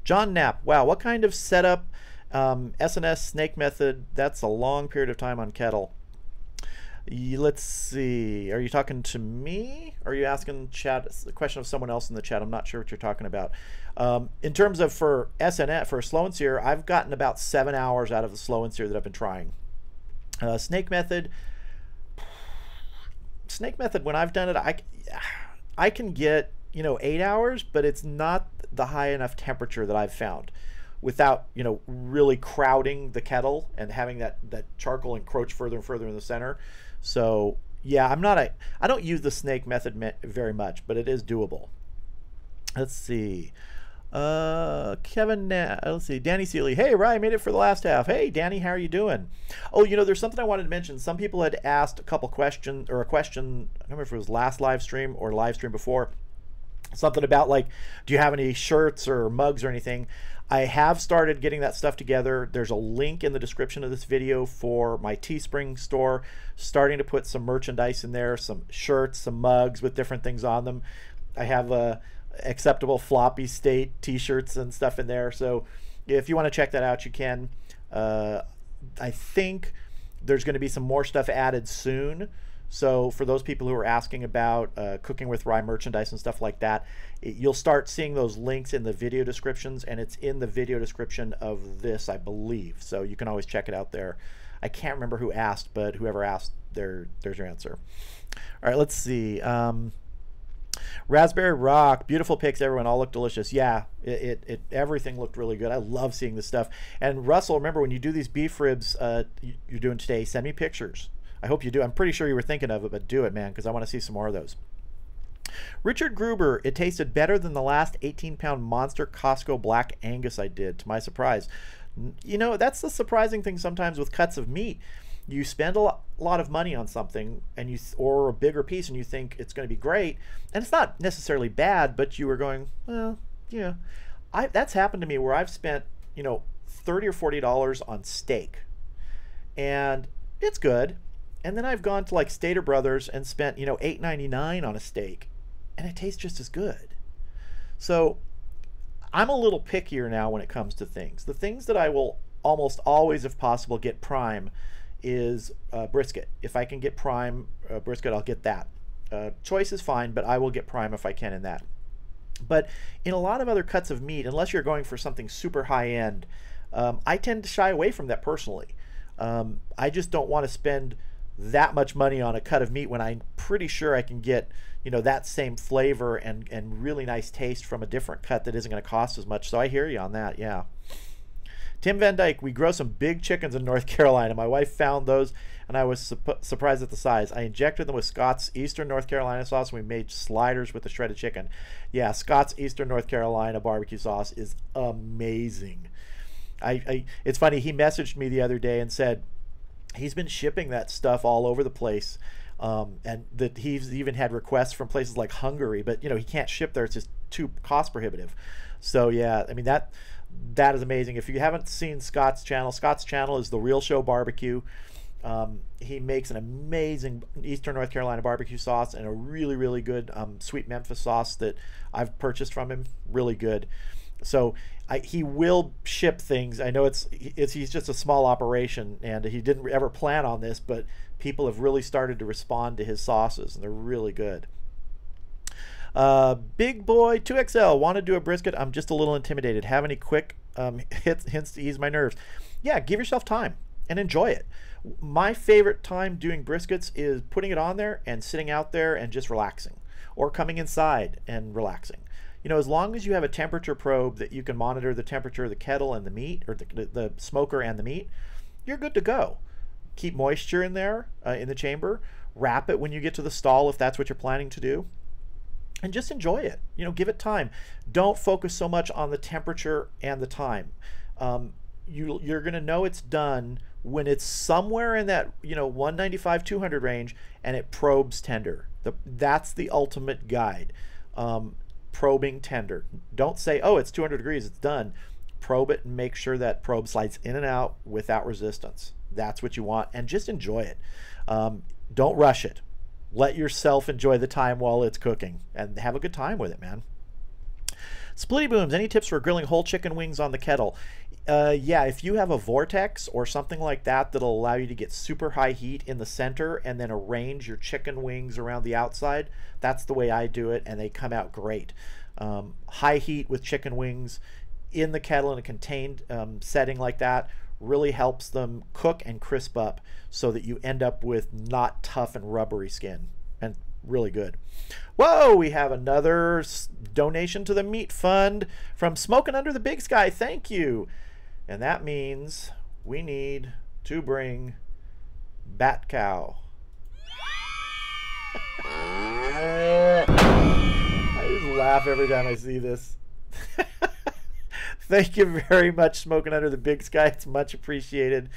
John Knapp, wow, what kind of setup? SNS snake method. That's a long period of time on kettle. Let's see. Are you talking to me? Or are you asking chat a question of someone else in the chat? I'm not sure what you're talking about. In terms of for SNF, for slow and sear, I've gotten about 7 hours out of the slow and sear that I've been trying. Snake method. Snake method, when I've done it, I can get, you know, 8 hours, but it's not the high enough temperature that I've found. without, you know, really crowding the kettle and having that charcoal encroach further and further in the center. So yeah, I don't use the snake method very much, but it is doable. Let's see. Let's see, Danny Seeley. Hey, Ryan, made it for the last half. Hey, Danny, how are you doing? Oh, you know, there's something I wanted to mention. Some people had asked a question, I don't remember if it was last live stream or live stream before, something about like, do you have any shirts or mugs or anything? I have started getting that stuff together. There's a link in the description of this video for my Teespring store, starting to put some merchandise in there, some shirts, some mugs with different things on them. I have acceptable floppy state t-shirts and stuff in there, so if you want to check that out, you can. I think there's going to be some more stuff added soon, so for those people who are asking about cooking with rye merchandise and stuff like that, you'll start seeing those links in the video descriptions, and it's in the video description of this, I believe, so you can always check it out there. I can't remember who asked, but whoever asked, there's your answer. All right, let's see. Raspberry Rock, beautiful pics, everyone, all look delicious. Yeah, everything looked really good. I love seeing this stuff. And Russell, remember, when you do these beef ribs you're doing today, send me pictures. I hope you do. I'm pretty sure you were thinking of it, but do it, man, because I want to see some more of those. Richard Gruber, it tasted better than the last 18-pound monster Costco Black Angus I did, to my surprise. You know, that's the surprising thing sometimes with cuts of meat. You spend a lot of money on something, and or a bigger piece, and you think it's going to be great, and it's not necessarily bad, but you were going, well, yeah. That's happened to me where I've spent, you know, $30 or $40 on steak, and it's good, and then I've gone to like Stater Brothers and spent, you know, $8.99 on a steak, and it tastes just as good. So I'm a little pickier now when it comes to things. The things that I will almost always, if possible, get prime is brisket. If I can get prime brisket, I'll get that. Choice is fine, but I will get prime if I can in that. But in a lot of other cuts of meat, unless you're going for something super high end, I tend to shy away from that personally. I just don't want to spend that much money on a cut of meat when I'm pretty sure I can get, you know, that same flavor and really nice taste from a different cut that isn't going to cost as much. So I hear you on that, yeah. Tim Van Dyke, we grow some big chickens in North Carolina. My wife found those, and I was surprised at the size. I injected them with Scott's Eastern North Carolina sauce, and we made sliders with the shredded chicken. Yeah, Scott's Eastern North Carolina barbecue sauce is amazing. It's funny, he messaged me the other day and said he's been shipping that stuff all over the place, and that he's even had requests from places like Hungary, but, you know, he can't ship there. It's just too cost prohibitive. So, yeah, I mean, that is amazing. If you haven't seen Scott's channel is The Real Show Barbecue. He makes an amazing Eastern North Carolina barbecue sauce and a really, really good sweet Memphis sauce that I've purchased from him. Really good. So he will ship things. I know he's just a small operation, and he didn't ever plan on this, but people have really started to respond to his sauces, and they're really good. Big Boy 2XL, want to do a brisket? I'm just a little intimidated. Have any quick hints to ease my nerves? Yeah, give yourself time and enjoy it. My favorite time doing briskets is putting it on there and sitting out there and just relaxing, or coming inside and relaxing. You know, as long as you have a temperature probe that you can monitor the temperature of the kettle and the meat, or the smoker and the meat, you're good to go. Keep moisture in there, in the chamber. Wrap it when you get to the stall if that's what you're planning to do. And just enjoy it. You know, give it time. Don't focus so much on the temperature and the time. You're going to know it's done when it's somewhere in that, you know, 195, 200 range, and it probes tender. That's the ultimate guide. Probing tender. Don't say, oh, it's 200 degrees, it's done. Probe it and make sure that probe slides in and out without resistance. That's what you want, and just enjoy it. Don't rush it. Let yourself enjoy the time while it's cooking, and have a good time with it, man. Splitty Booms, any tips for grilling whole chicken wings on the kettle? Yeah, if you have a vortex or something like that that'll allow you to get super high heat in the center and then arrange your chicken wings around the outside, that's the way I do it, and they come out great. High heat with chicken wings in the kettle in a contained setting like that really helps them cook and crisp up so that you end up with not tough and rubbery skin. And really good. Whoa, we have another donation to the meat fund from Smoking Under the Big Sky. Thank you. And that means we need to bring Bat Cow. I just laugh every time I see this. Thank you very much, Smoking Under the Big Sky. It's much appreciated.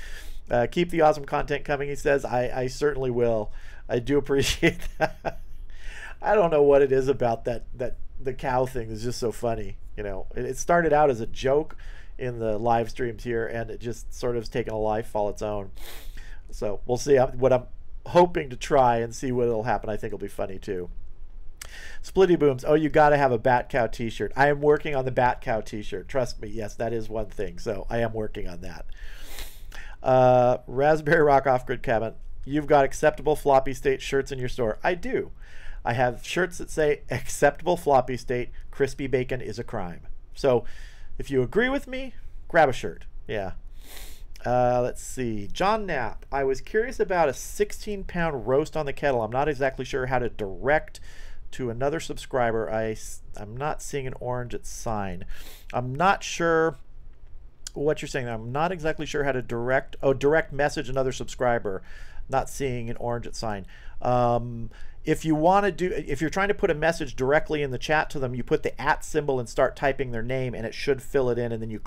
Keep the awesome content coming, he says. I certainly will. I do appreciate that. I don't know what it is about that the cow thing is just so funny. You know, it started out as a joke in the live streams here, and it just sort of has taken a life all its own. So we'll see what I'm hoping to try and see what will happen. I think it'll be funny too. Splitty Booms. Oh, you got to have a Bat Cow t-shirt. I am working on the Bat Cow t-shirt. Trust me. Yes, that is one thing. So I am working on that. Raspberry Rock Off-Grid Cabin. You've got acceptable floppy state shirts in your store. I do. I have shirts that say acceptable floppy state, crispy bacon is a crime. So if you agree with me, grab a shirt. Yeah. Let's see. John Knapp. I was curious about a 16-pound roast on the kettle. I'm not exactly sure how to direct to another subscriber. I'm not seeing an orange at sign. I'm not sure what you're saying. I'm not exactly sure how to direct message another subscriber. Not seeing an orange at sign. If you want to do, if you're trying to put a message directly in the chat to them, you put the @ symbol and start typing their name, and it should fill it in, and then you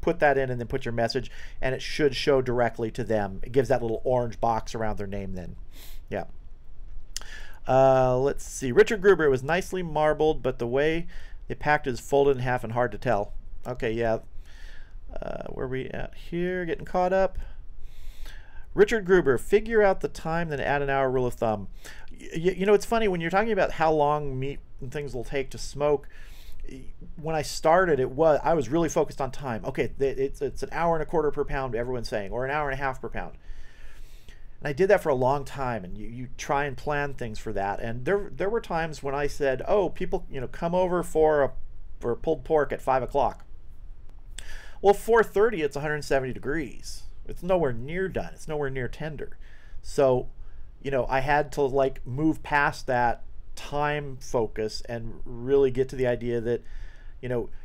put that in and then put your message, and it should show directly to them. It gives that little orange box around their name then. Yeah. Let's see. Richard Gruber. It was nicely marbled, but the way they packed it is folded in half and hard to tell. Okay, yeah. Where are we at here? Getting caught up. Richard Gruber. Figure out the time, then add an hour rule of thumb. You know, it's funny when you're talking about how long meat and things will take to smoke. When I started, I was really focused on time. Okay, it's an hour and a quarter per pound, everyone's saying, or an hour and a half per pound. And I did that for a long time, and you try and plan things for that. And there were times when I said, oh, people, come over for pulled pork at 5 o'clock. Well, 4:30, it's 170 degrees. It's nowhere near done. It's nowhere near tender. So, I had to move past that time focus and really get to the idea that,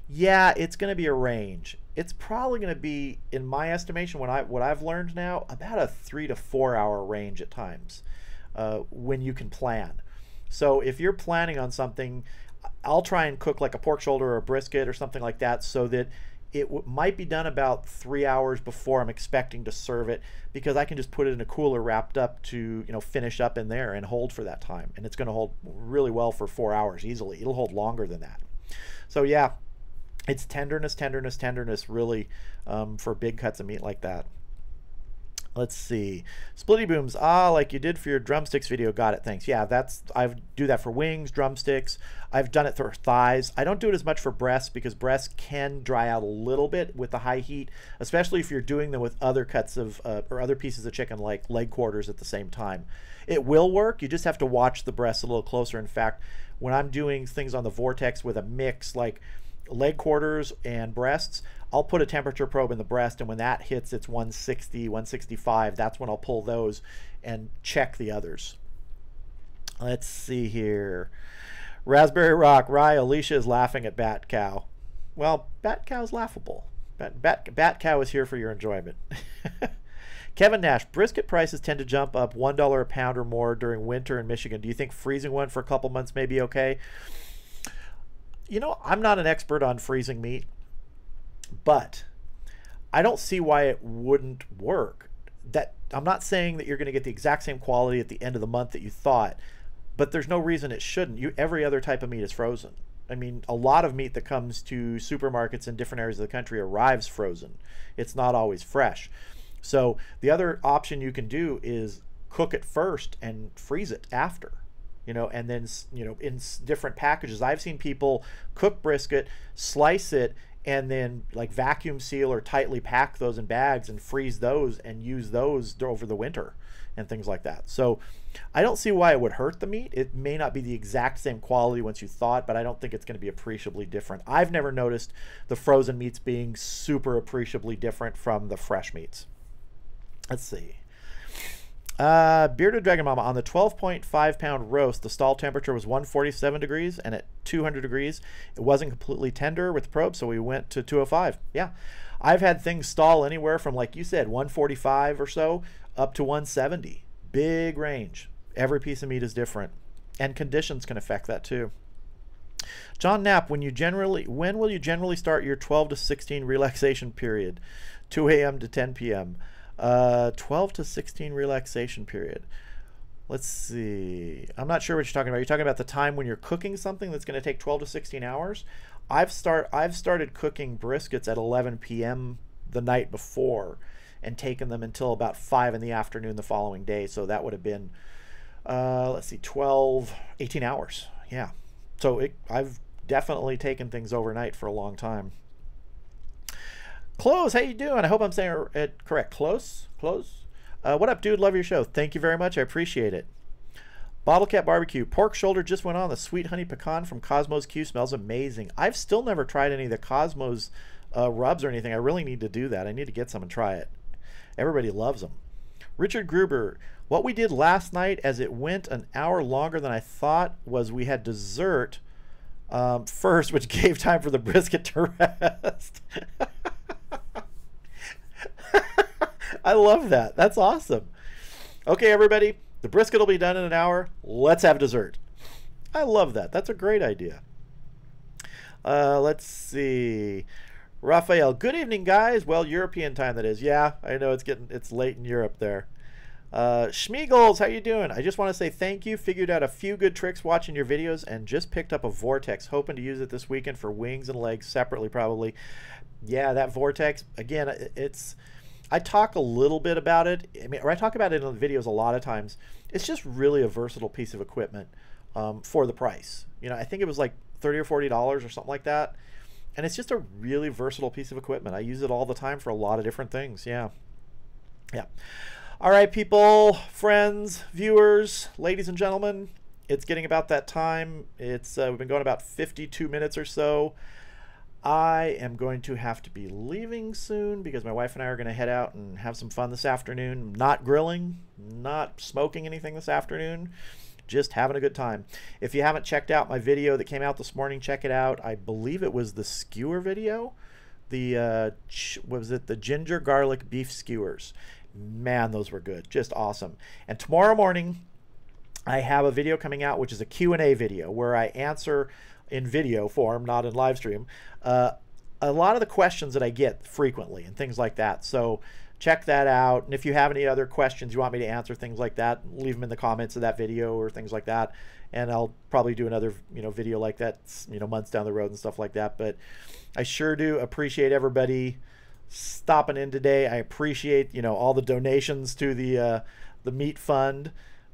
yeah, it's going to be a range. It's probably going to be, in my estimation, what I've learned now, about a 3 to 4 hour range at times when you can plan. So if you're planning on something, I'll try and cook like a pork shoulder or a brisket or something like that, so that it might be done about 3 hours before I'm expecting to serve it, because I can just put it in a cooler wrapped up to finish up in there and hold for that time, and it's going to hold really well for 4 hours easily. It'll hold longer than that. So yeah, it's tenderness really for big cuts of meat like that. Let's see. Splitty Booms. Like you did for your drumsticks video. Got it. Thanks. Yeah, I do that for wings, drumsticks. I've done it for thighs. I don't do it as much for breasts, because breasts can dry out a little bit with the high heat, especially if you're doing them with other cuts of or other pieces of chicken, like leg quarters at the same time. It will work. You just have to watch the breasts a little closer. In fact, when I'm doing things on the Vortex with a mix like leg quarters and breasts, I'll put a temperature probe in the breast, and when that hits its 160, 165, that's when I'll pull those and check the others. Let's see here. Raspberry Rock. Rye, Alicia is laughing at Bat Cow. Well, Bat Cow is laughable. Bat Cow is here for your enjoyment. Kevin Nash. Brisket prices tend to jump up $1 a pound or more during winter in Michigan. Do you think freezing one for a couple months may be okay? I'm not an expert on freezing meat, but I don't see why it wouldn't work. I'm not saying that you're going to get the exact same quality at the end of the month that you thought, but there's no reason it shouldn't. Every other type of meat is frozen. I mean, a lot of meat that comes to supermarkets in different areas of the country arrives frozen. It's not always fresh. So the other option you can do is cook it first and freeze it after. And then, in different packages. I've seen people cook brisket, slice it, and then vacuum seal or tightly pack those in bags and freeze those and use those over the winter and things like that. So I don't see why it would hurt the meat. It may not be the exact same quality once you thought, but I don't think it's going to be appreciably different. I've never noticed the frozen meats being super appreciably different from the fresh meats. Let's see. Bearded Dragon Mama, on the 12.5 pound roast, the stall temperature was 147 degrees, and at 200 degrees, it wasn't completely tender with the probe, so we went to 205. Yeah, I've had things stall anywhere from, like you said, 145 or so up to 170. Big range. Every piece of meat is different, and conditions can affect that too. John Knapp, when will you generally start your 12 to 16 relaxation period? 2 a.m. to 10 p.m. 12 to 16 relaxation period. Let's see. I'm not sure what you're talking about. You're talking about the time when you're cooking something that's going to take 12 to 16 hours. I've started cooking briskets at 11 p.m. the night before and taken them until about 5 in the afternoon the following day. So that would have been, let's see, 18 hours. Yeah. So I've definitely taken things overnight for a long time. Close, how you doing? I hope I'm saying it correct. Close. What up, dude? Love your show. Thank you very much. I appreciate it. Bottle Cap Barbecue. Pork shoulder just went on. The sweet honey pecan from Cosmos Q smells amazing. I've still never tried any of the Cosmos rubs or anything. I really need to do that. I need to get some and try it. Everybody loves them. Richard Gruber. What we did last night, as it went an hour longer than I thought, was we had dessert first, which gave time for the brisket to rest. I love that. That's awesome. Okay, everybody, the brisket will be done in an hour. Let's have dessert. I love that. That's a great idea. Let's see. Raphael, good evening, guys. Well, European time, that is. Yeah, I know it's late in Europe there. Schmeagles, how you doing? I just want to say thank you. Figured out a few good tricks watching your videos and just picked up a Vortex. Hoping to use it this weekend for wings and legs separately, probably. Yeah, that Vortex, again, I talk a little bit about it. I mean, or I talk about it in the videos a lot of times. It's just really a versatile piece of equipment for the price. You know, I think it was like $30 or $40 or something like that. And it's just a really versatile piece of equipment. I use it all the time for a lot of different things. Yeah. Yeah. All right, people, friends, viewers, ladies and gentlemen, it's getting about that time. It's we've been going about 52 minutes or so. I am going to have to be leaving soon because my wife and I are going to head out and have some fun this afternoon. Not grilling, not smoking anything this afternoon, just having a good time. If you haven't checked out my video that came out this morning, check it out. I believe it was the skewer video. The was it the ginger garlic beef skewers? Man, those were good. Just awesome. And tomorrow morning, I have a video coming out, which is a Q&A video where I answer in video form, not in live stream, a lot of the questions that I get frequently and things like that. So check that out. And if you have any other questions you want me to answer, things like that, leave them in the comments of that video or things like that. And I'll probably do another, video like that, months down the road and stuff like that. But I sure do appreciate everybody stopping in today. I appreciate, all the donations to the meat fund,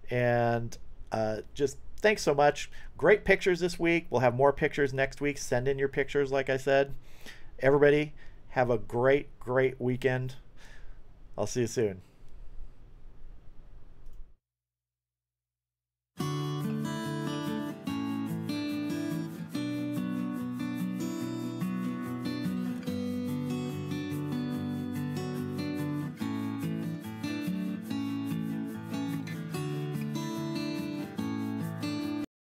and just thanks so much. Great pictures this week. We'll have more pictures next week. Send in your pictures, like I said. Everybody have a great weekend. I'll see you soon.